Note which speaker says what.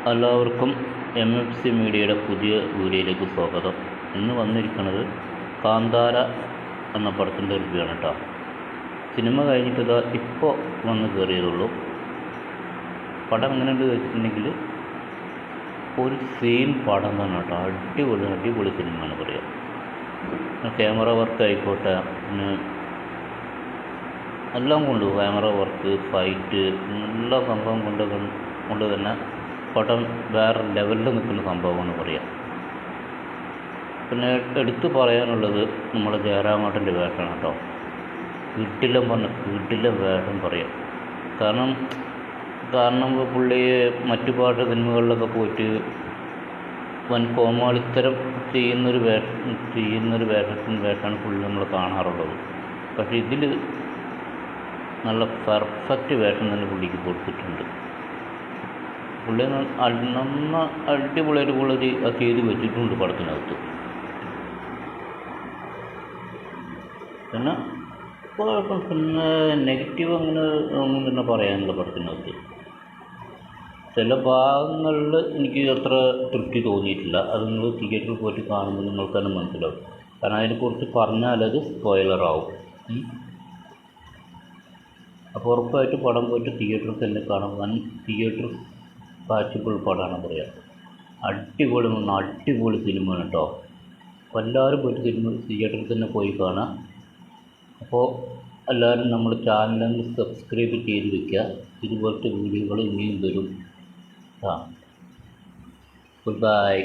Speaker 1: എല്ലാവർക്കും MFC മീഡിയയുടെ പുതിയ വീഡിയോയിലേക്ക് സ്വാഗതം. ഇന്ന് വന്നിരിക്കുന്നത് കാന്താര എന്ന പടത്തിൻ്റെ റിവ്യൂ ആണ് കേട്ടോ. സിനിമ കഴിഞ്ഞിട്ട് ഇപ്പോൾ വന്ന് കയറിയതുള്ളൂ. പടം എങ്ങനെയുണ്ട് വെച്ചിട്ടുണ്ടെങ്കിൽ ഒരു സെയിം പടം തന്നെ കേട്ടോ. അടിപൊളി സിനിമയാണ് പറയാം. ക്യാമറ വർക്ക് ആയിക്കോട്ടെ, പിന്നെ എല്ലാം കൊണ്ട് ക്യാമറ വർക്ക്, ഫൈറ്റ്, എല്ലാ സംഭവം കൊണ്ട് തന്നെ പടം വേറെ ലെവലിൽ നിൽക്കുന്ന സംഭവമാണ് പറയാം. പിന്നെ എടുത്തു പറയാനുള്ളത് നമ്മുടെ ജയറാമേട്ടൻ്റെ വേഷമാണ് കേട്ടോ. വീട്ടിലെ വേഷം പറയാം. കാരണം പുള്ളിയെ മറ്റു ഭാഷ സിനിമകളിലൊക്കെ പോയിട്ട് വൻ കോമാളിത്തരം ചെയ്യുന്നൊരു വേഷമാണ് പുള്ളി നമ്മൾ കാണാറുള്ളത്. പക്ഷേ ഇതിൽ നല്ല പെർഫെക്റ്റ് വേഷം തന്നെ പുള്ളിക്ക് കൊടുത്തിട്ടുണ്ട്. പുള്ളി അടിപൊളിയായിട്ട് പുള്ളി ചെയ്ത് വെച്ചിട്ടുണ്ട് പടത്തിനകത്ത്. പിന്നെ നെഗറ്റീവ് അങ്ങനെ ഒന്നും തന്നെ പറയാനില്ല പടത്തിനകത്ത്. ചില ഭാഗങ്ങളിൽ എനിക്ക് അത്ര തൃപ്തി തോന്നിയിട്ടില്ല. അത് നിങ്ങൾ തിയേറ്ററിൽ പോയിട്ട് കാണുമ്പോൾ നിങ്ങൾക്ക് തന്നെ മനസ്സിലാവും. കാരണം അതിനെക്കുറിച്ച് പറഞ്ഞാലത് സ്പോയിലറാവും. അപ്പോൾ ഉറപ്പായിട്ട് പടം പോയിട്ട് തിയേറ്ററിൽ തന്നെ കാണാൻ. വൻ തിയേറ്റർ കാഴ്ചകൾ പടമാണ് പറയാം. അടിപൊളി സിനിമയാണ് കേട്ടോ. അപ്പോൾ എല്ലാവരും പോയിട്ട് തിയേറ്ററിൽ തന്നെ പോയി കാണാം. അപ്പോൾ എല്ലാവരും നമ്മുടെ ചാനലൊന്ന് സബ്സ്ക്രൈബ് ചെയ്ത് വയ്ക്കുക. ഇതുപോലത്തെ വീഡിയോകൾ ഇനിയും വരും. Good bye.